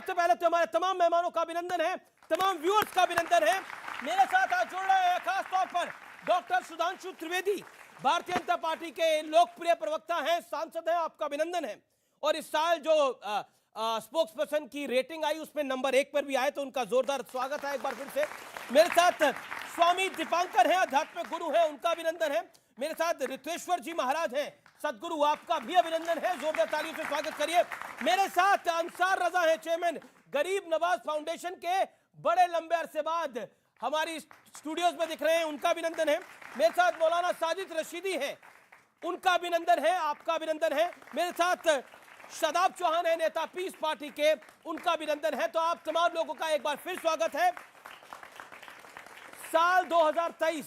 सबसे पहले तो हमारे तमाम मेहमानों का अभिनंदन है, तमाम व्यूअर्स का अभिनंदन है। मेरे साथ आज जुड़ रहे हैं खास तौर पर डॉक्टर सुधांशु त्रिवेदी, भारतीय जनता पार्टी के लोकप्रिय प्रवक्ता हैं, सांसद हैं, आपका अभिनंदन है। और इस साल जो स्पोक्स पर्सन की रेटिंग आई उसमें नंबर 1 पर भी आए, तो उनका जोरदार स्वागत है एक बार फिर से। मेरे साथ स्वामी दीपांकर हैं, आध्यात्मिक गुरु हैं, उनका अभिनंदन है। मेरे साथ रितेश्वर जी महाराज हैं, सदगुरु, आपका भी अभिनंदन है, जोरदार तालियों से स्वागत करिए। मेरे साथ अंसार रजा है, चेयरमैन गरीब नवाज फाउंडेशन के, बड़े लंबे अरसे बाद हमारी स्टूडियोज में दिख रहे हैं, उनका अभिनंदन है। मेरे साथ मौलाना साजिद रशीदी है, उनका अभिनंदन है, आपका अभिनंदन है। मेरे साथ शादाब चौहान है, नेता पीस पार्टी के, उनका अभिनंदन है। तो आप तमाम लोगों का एक बार फिर स्वागत है। साल 2023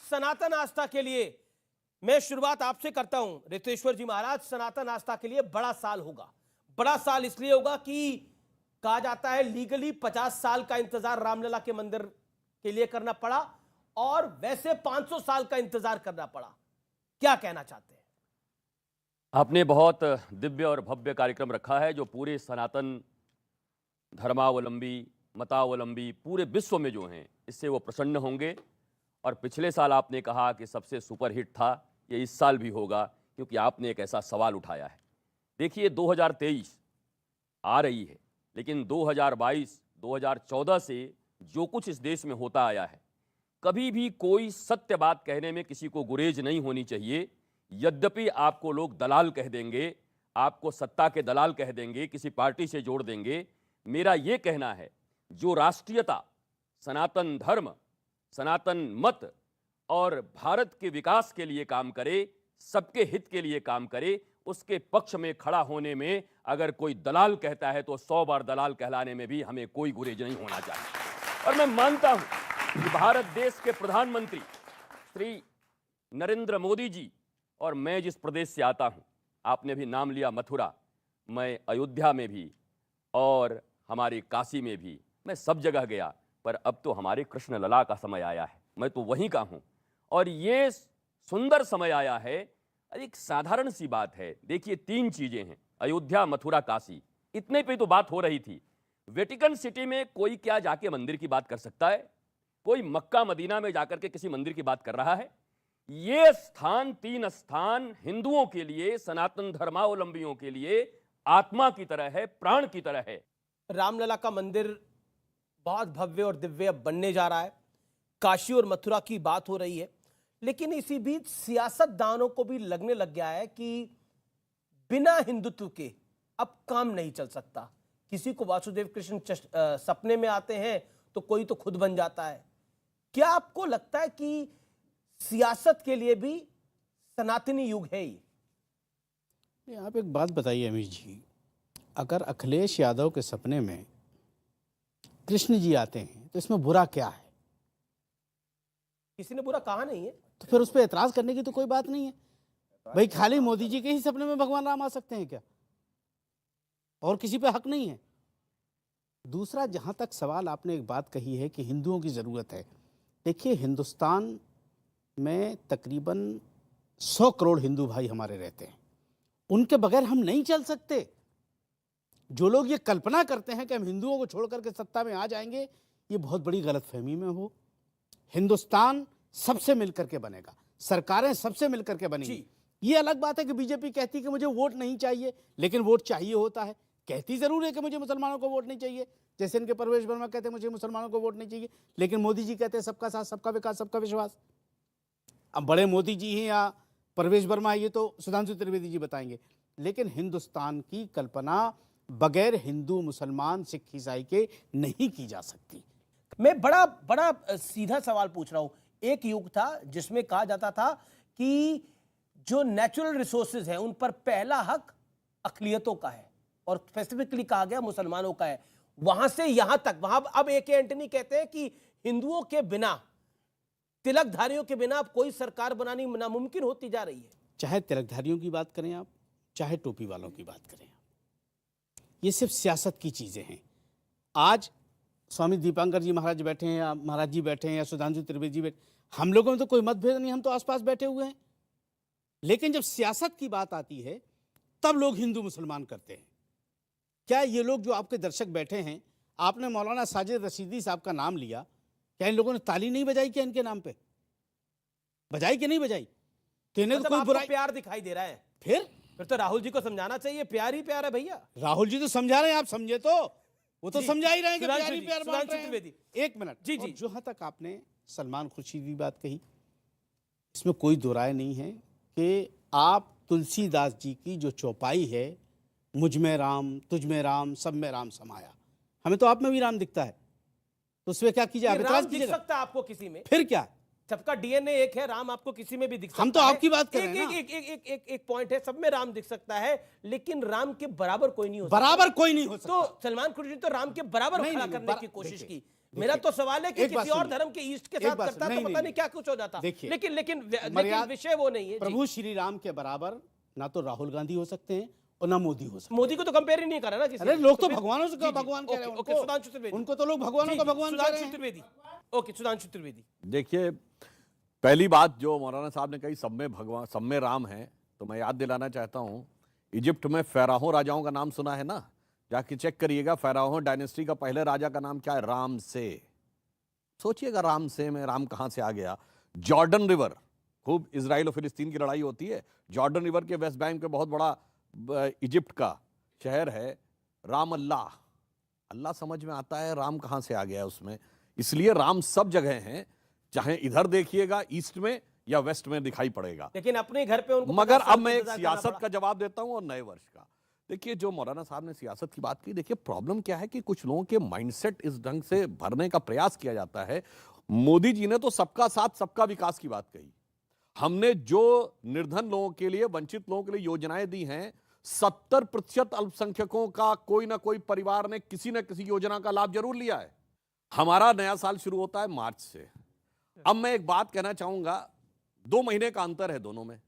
सनातन आस्था के लिए मैं शुरुआत आपसे करता हूं रितेश्वर जी महाराज। सनातन आस्था के लिए बड़ा साल होगा। बड़ा साल इसलिए होगा कि कहा जाता है लीगली 50 साल का इंतजार रामलला के मंदिर के लिए करना पड़ा, और वैसे 500 साल का इंतजार करना पड़ा। क्या कहना चाहते हैं? आपने बहुत दिव्य और भव्य कार्यक्रम रखा है, जो पूरे सनातन धर्मावलंबी, मतावलंबी पूरे विश्व में जो हैं, इससे वो प्रसन्न होंगे। और पिछले साल आपने कहा कि सबसे सुपरहिट था, ये इस साल भी होगा, क्योंकि आपने एक ऐसा सवाल उठाया है। देखिए 2023 आ रही है, लेकिन 2022, 2014 से जो कुछ इस देश में होता आया है, कभी भी कोई सत्य बात कहने में किसी को गुरेज नहीं होनी चाहिए। यद्यपि आपको लोग दलाल कह देंगे, आपको सत्ता के दलाल कह देंगे, किसी पार्टी से जोड़ देंगे, मेरा ये कहना है, जो राष्ट्रीयता, सनातन धर्म, सनातन मत और भारत के विकास के लिए काम करे, सबके हित के लिए काम करे, उसके पक्ष में खड़ा होने में अगर कोई दलाल कहता है तो 100 बार दलाल कहलाने में भी हमें कोई गुरेज नहीं होना चाहिए। और मैं मानता हूं कि भारत देश के प्रधानमंत्री श्री नरेंद्र मोदी जी और मैं जिस प्रदेश से आता हूं, आपने भी नाम लिया मथुरा, मैं अयोध्या में भी और हमारे काशी में भी, मैं सब जगह गया। पर अब तो हमारे कृष्ण लला का समय आया है, मैं तो वहीं का हूं, और ये सुंदर समय आया है। एक साधारण सी बात है, देखिए 3 चीजें हैं, अयोध्या, मथुरा, काशी, इतने पे तो बात हो रही थी। वेटिकन सिटी में कोई क्या जाके मंदिर की बात कर सकता है? कोई मक्का मदीना में जाकर के किसी मंदिर की बात कर रहा है? ये स्थान, 3 स्थान हिंदुओं के लिए, सनातन धर्मावलंबियों के लिए आत्मा की तरह है, प्राण की तरह है। रामलला का मंदिर बहुत भव्य और दिव्य बनने जा रहा है, काशी और मथुरा की बात हो रही है, लेकिन इसी बीच सियासतदानों को भी लगने लग गया है कि बिना हिंदुत्व के अब काम नहीं चल सकता। किसी को वासुदेव कृष्ण सपने में आते हैं तो कोई तो खुद बन जाता है। क्या आपको लगता है कि सियासत के लिए भी सनातनी युग है ये? आप एक बात बताइए अमित जी, अगर अखिलेश यादव के सपने में कृष्ण जी आते हैं तो इसमें बुरा क्या है? किसी ने बुरा कहा नहीं है, तो फिर उस पर एतराज करने की तो कोई बात नहीं है। भाई खाली मोदी जी के ही सपने में भगवान राम आ सकते हैं क्या? और किसी पे हक नहीं है? दूसरा, जहां तक सवाल आपने एक बात कही है कि हिंदुओं की जरूरत है, देखिए हिंदुस्तान में तकरीबन 100 करोड़ हिंदू भाई हमारे रहते हैं, उनके बगैर हम नहीं चल सकते। जो लोग ये कल्पना करते हैं कि हम हिंदुओं को छोड़ करके सत्ता में आ जाएंगे, ये बहुत बड़ी गलतफहमी में हो। हिंदुस्तान सबसे मिलकर के बनेगा, सरकारें सबसे मिलकर के बनेंगी। ये अलग बात है कि बीजेपी कहती है कि मुझे वोट नहीं चाहिए, लेकिन वोट चाहिए होता है। कहती जरूर है कि मुझे मुसलमानों को वोट नहीं चाहिए, जैसे इनके परवेश वर्मा कहते हैं मुझे मुसलमानों को वोट नहीं चाहिए, लेकिन मोदी जी कहते हैं सबका साथ, सबका विकास, सबका विश्वास। अब बड़े मोदी जी हैं या परवेश वर्मा, ये तो सुधांशु त्रिवेदी जी बताएंगे। लेकिन हिंदुस्तान की कल्पना बगैर हिंदू, मुसलमान, सिख, ईसाई के नहीं की जा सकती। मैं बड़ा बड़ा सीधा सवाल पूछ रहा हूं। एक युग था जिसमें कहा जाता था कि जो नेचुरल रिसोर्सेज हैं उन पर पहला हक अक़लियतों का है, और स्पेसिफिकली कहा गया मुसलमानों का है। वहां से यहां तक, वहां अब ए.के. एंटनी कहते हैं कि हिंदुओं के बिना, तिलकधारियों के बिना कोई सरकार बनानी नामुमकिन होती जा रही है। चाहे तिलकधारियों की बात करें आप, चाहे टोपी वालों की बात करें आप, ये सिर्फ सियासत की चीजें हैं। आज स्वामी दीपांकर जी महाराज बैठे हैं, या महाराज जी बैठे हैं, या सुधांशु त्रिवेदी जी बैठे, हम लोगों में तो कोई मतभेद नहीं, हम तो आसपास बैठे हुए हैं। लेकिन जब सियासत की बात आती है तब लोग हिंदू मुसलमान करते हैं। क्या ये लोग जो आपके दर्शक बैठे हैं, आपने मौलाना साजिद रशीदी साहब का नाम लिया, क्या इन लोगों ने ताली नहीं बजाई क्या इनके नाम पे? बजाई कि नहीं बजाई? तो इन्हें तो मतलब कोई आपको बुराई। प्यार दिखाई दे रहा है, फिर तो राहुल जी को समझाना चाहिए, प्यार ही प्यार है भैया। राहुल जी तो समझा रहे हैं, आप समझे तो? वो तो जी, समझा ही रहे हैं कि सुधांशु प्यार ही जी, प्यार बांट सुधांशु रहे हैं। त्रिवेदी। एक मिनट जी, और जी। जहां तक आपने सलमान खुर्शीद की बात कही, इसमें कोई दो राय नहीं है कि आप तुलसीदास जी की जो चौपाई है, मुझ में राम, तुझ में राम, सब में राम समाया, हमें तो आप में भी राम दिखता है, तो उसमें क्या कीजिए, आप ये राम इतराज दिख कीजिएगा। सकता है आपको किसी में, फिर क्या? सबका डीएनए एक है, राम आपको किसी में भी दिख सकता है। हम तो आपकी बात कर रहे हैं एक, ना। एक, एक, एक, एक, एक पॉइंट है, सब में राम दिख सकता है, लेकिन राम के बराबर कोई नहीं हो सकता। बराबर कोई नहीं हो सकता। तो सलमान खुर्शीद तो राम के बराबर नहीं, खड़ा नहीं, करने की कोशिश देखिए, की। मेरा तो सवाल है कि एक बात किसी और सुनिए। धर्म के ईस्ट के एक साथ बात करता सुनिए, तो नहीं, पता नहीं, नहीं क्या कुछ हो जाता। देखिए, लेकिन मर्यादा- विषय वो नहीं है जी। प्रभु श्री राम के बराबर ना तो राहुल गांधी हो सकते हैं और ना मोदी हो सकते मोदी को तो कंपेयर ही नहीं करा ना किसी हैं। अरे ने। लोग तो फिर- भगवानों से जी, जी, भगवान कह रहे हैं ओके, उनको। सुधांशु त्रिवेदी। उनको तो लोग भगवानों जी, का जी, भगवान कह रहे सुधांशु हैं। त्रिवेदी। ओके, सुधांशु त्रिवेदी। देखिए, पहली बात जो मौलाना साहब ने कही, सब में भगवान, सब में राम है, तो मैं याद दिलाना चाहता हूं, इजिप्ट में फ़राओ राजाओं का नाम सुना है ना? जाके चेक करिएगा, फ़राओ डायनेस्टी का पहले राजा का नाम क्या है? राम से। सोचिएगा, राम से में राम कहां से आ गया? जॉर्डन रिवर, खूब इजराइल और फिलिस्तीन की लड़ाई होती है, जॉर्डन रिवर के वेस्ट बैंक पे बहुत बड़ा इजिप्ट का शहर है राम अल्लाह। अल्लाह समझ में आता है, राम कहां से आ गया उसमें? इसलिए राम सब जगह हैं, चाहे इधर देखिएगा ईस्ट में या वेस्ट में दिखाई पड़ेगा। लेकिन अपने घर पे उनको मगर 50 साल अब मैं एक इंतजार करना सियासत पड़ा। का जवाब देता हूं और नए वर्ष का। देखिए, जो मौलाना साहब ने सियासत की बात की, देखिए प्रॉब्लम क्या है कि कुछ लोगों के माइंडसेट इस ढंग से भरने का प्रयास किया जाता है। मोदी जी ने तो सबका साथ सबका विकास की बात कही। हमने जो निर्धन लोगों के लिए, वंचित लोगों के लिए योजनाएं दी हैं, 70% अल्पसंख्यकों का कोई ना कोई परिवार ने किसी न किसी योजना का लाभ जरूर लिया है। हमारा नया साल शुरू होता है मार्च से। अब मैं एक बात कहना चाहूंगा, 2 महीने का अंतर है दोनों में,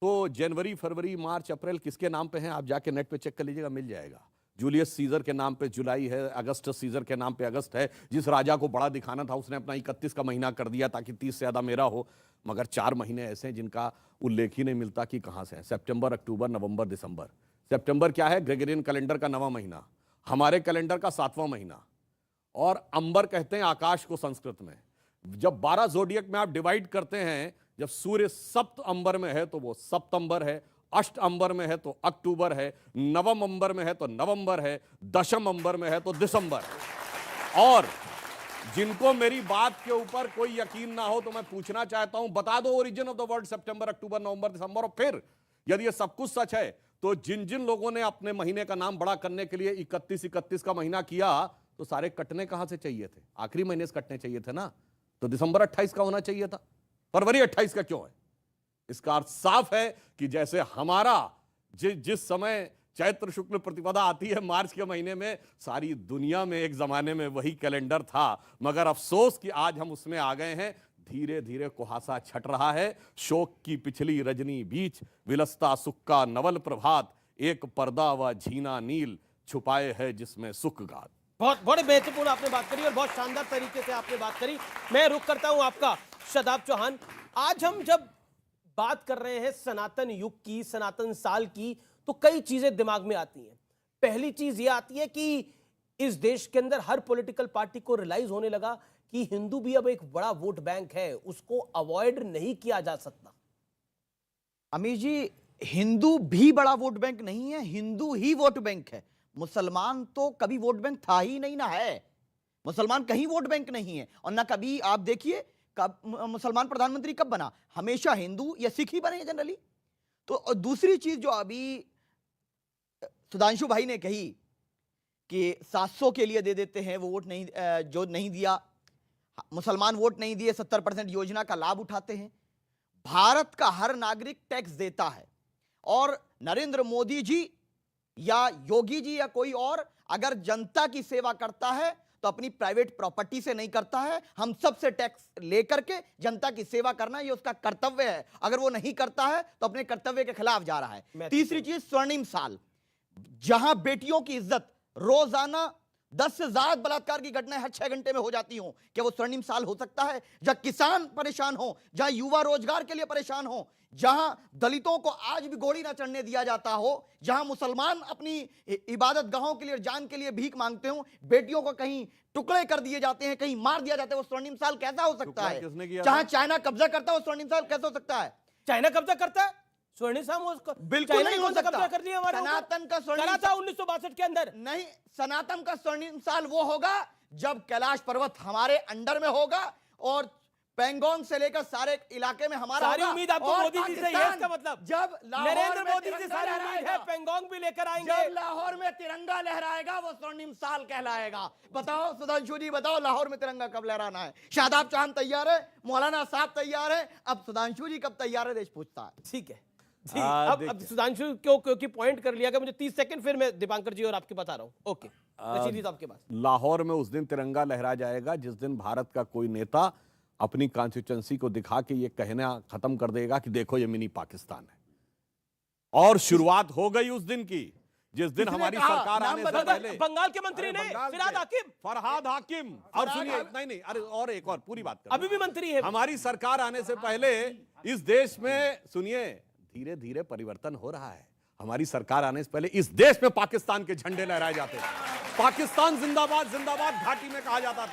तो जनवरी, फरवरी, मार्च, अप्रैल किसके नाम पे हैं? आप जाके नेट पे चेक कर लीजिएगा, मिल जाएगा। जूलियस सीजर के नाम पे जुलाई है, अगस्टस सीजर के नाम पे अगस्त है। जिस राजा को बड़ा दिखाना था उसने अपना 31 का महीना कर दिया ताकि 30 से ज्यादा मेरा हो। मगर 4 महीने ऐसे हैं जिनका उल्लेख ही नहीं मिलता कि कहां से है। सितंबर, अक्टूबर, नवंबर, दिसंबर। सितंबर क्या है? ग्रेगोरियन कैलेंडर का 9वां महीना, हमारे कैलेंडर का 7वां महीना। और अंबर कहते हैं आकाश को संस्कृत में। जब 12 जोडियक में आप डिवाइड करते हैं, जब सूर्य सप्त अंबर में है तो वो सप्तंबर है, अष्ट अंबर में है तो अक्टूबर है, नवम अंबर में है तो नवंबर है, दशम अंबर में है तो दिसंबर है। और जिनको मेरी बात के ऊपर कोई यकीन ना हो तो मैं पूछना चाहता हूं, बता दो ओरिजिन ऑफ द वर्ड सितंबर, अक्टूबर, नवंबर, दिसंबर। और फिर यदि ये सब कुछ सच है तो जिन जिन लोगों ने अपने महीने का नाम बड़ा करने के लिए 31 का महीना किया, तो सारे कटने कहां से चाहिए थे? आखिरी महीने से कटने चाहिए थे ना। तो दिसंबर 28 का होना चाहिए था, फरवरी 28 का क्यों है? इसका अर्थ साफ है कि जैसे हमारा जिस समय चैत्र शुक्ल प्रतिपदा आती है मार्च के महीने में, सारी दुनिया में एक जमाने में वही कैलेंडर था। मगर अफसोस कि आज हम उसमें आ गए हैं। धीरे धीरे कुहासा छट रहा है। शोक की पिछली रजनी बीच विलसता सुख का नवल प्रभात, एक पर्दा व झीना नील छुपाए है जिसमें सुख गात। बहुत बड़े महत्वपूर्ण आपने बात करी और बहुत शानदार तरीके से आपने बात करी। मैं रुक करता हूं आपका शादाब चौहान। आज हम जब बात कर रहे हैं सनातन युग की, सनातन साल की, तो कई चीजें दिमाग में आती हैं। पहली चीज ये आती है कि इस देश के अंदर हर पॉलिटिकल पार्टी को रियलाइज होने लगा कि हिंदू भी अब एक बड़ा वोट बैंक है, उसको अवॉइड नहीं किया जा सकता। अमीर जी, हिंदू भी बड़ा वोट बैंक नहीं है, हिंदू ही वोट बैंक है। मुसलमान तो कभी वोट बैंक था ही नहीं ना है। मुसलमान कहीं वोट बैंक नहीं है। और ना कभी आप देखिए कब मुसलमान प्रधानमंत्री कब बना, हमेशा हिंदू या सिख ही बने हैं जनरली। तो दूसरी चीज जो अभी सुधांशु भाई ने कही कि 700 के लिए दे देते हैं वो वोट नहीं, जो नहीं दिया, मुसलमान वोट नहीं दिए, 70% योजना का लाभ उठाते हैं। भारत का हर नागरिक टैक्स देता है और नरेंद्र मोदी जी या योगी जी या कोई और अगर जनता की सेवा करता है तो अपनी प्राइवेट प्रॉपर्टी से नहीं करता है। हम सब से टैक्स लेकर के जनता की सेवा करना ये उसका कर्तव्य है। अगर वो नहीं करता है तो अपने कर्तव्य के खिलाफ जा रहा है। तीसरी चीज, स्वर्णिम साल, जहां बेटियों की इज्जत रोजाना 10 से ज्यादा बलात्कार की घटनाएं हर 6 घंटे में हो जाती हो, क्या वो स्वर्णिम साल हो सकता है? जहां किसान परेशान हो, जहां युवा रोजगार के लिए परेशान हो, जहां दलितों को आज भी गोली ना चढ़ने दिया जाता हो, जहां मुसलमान अपनी इबादत गाहों के लिए, जान के लिए भीख मांगते हो, बेटियों को कहीं टुकड़े कर दिए जाते हैं, कहीं मार दिया जाता है, वो स्वर्णिम साल कैसा हो सकता टुकड़ा है? किसने किया जहां था? चाइना कब्जा करता है वो स्वर्णिम साल कैसा हो सकता है? चाइना कब्जा करता है स्वर्णिम साल, उसको बिल्कुल चाइना नहीं ने हो कौन सा सकता। कब्जा कर लिया हमारे ऊपर? सनातन का स्वर्णिम करा था 1962 के अंदर। नहीं, सनातन का स्वर्णिम साल वो होगा जब कैलाश पर्वत हमारे अंडर में होगा और पेंगोंग से लेकर सारे इलाके में हमारा सारी होगा। उम्मीद आपको और मोदी जी से ही है, इसका मतलब जब लाहौर नरेंद्र में मोदी जी तिरंगा सारी उम्मीद है, लहराएगा, पेंगोंग भी लेकर आएंगे। जब लाहौर में तिरंगा लहराएगा वो स्वर्णिम साल कहलाएगा। बताओ सुधांशु जी, बताओ लाहौर में तिरंगा कब लहराना है? शादाब चौहान तैयार है, मौलाना साहब तैयार है, अब सुधांशु जी कब तैयार है देश पूछता है। ठीक है जी। अब सुधांशु क्योंकि पॉइंट कर लिया, मुझे 30 सेकंड, फिर मैं दीपांकर जी और आपके पास आ रहा हूं। ओके रशीद जी साहब के पास। लाहौर में उस दिन तिरंगा लहरा जाएगा जिस दिन भारत का कोई नेता अपनी कॉन्स्टिट्यूंसी को दिखा के ये कहना खत्म कर देगा कि देखो ये मिनी पाकिस्तान है। और शुरुआत हो गई उस दिन की जिस दिन किसने हमारी कहा? सरकार नाम आने से बता। पहले बंगाल के मंत्री ने बंगाल फिरहाद के हाकिम, फरहाद हाकिम। और सुनिए, नहीं, अरे और एक और पूरी बात अभी भी मंत्री है। हमारी सरकार आने से पहले इस देश में, सुनिए, धीरे धीरे परिवर्तन हो रहा है। हमारी सरकार आने से पहले इस देश में पाकिस्तान के झंडे लहराए जाते हैं। पाकिस्तान जिंदाबाद जिंदाबाद घाटी में कहा जाता था।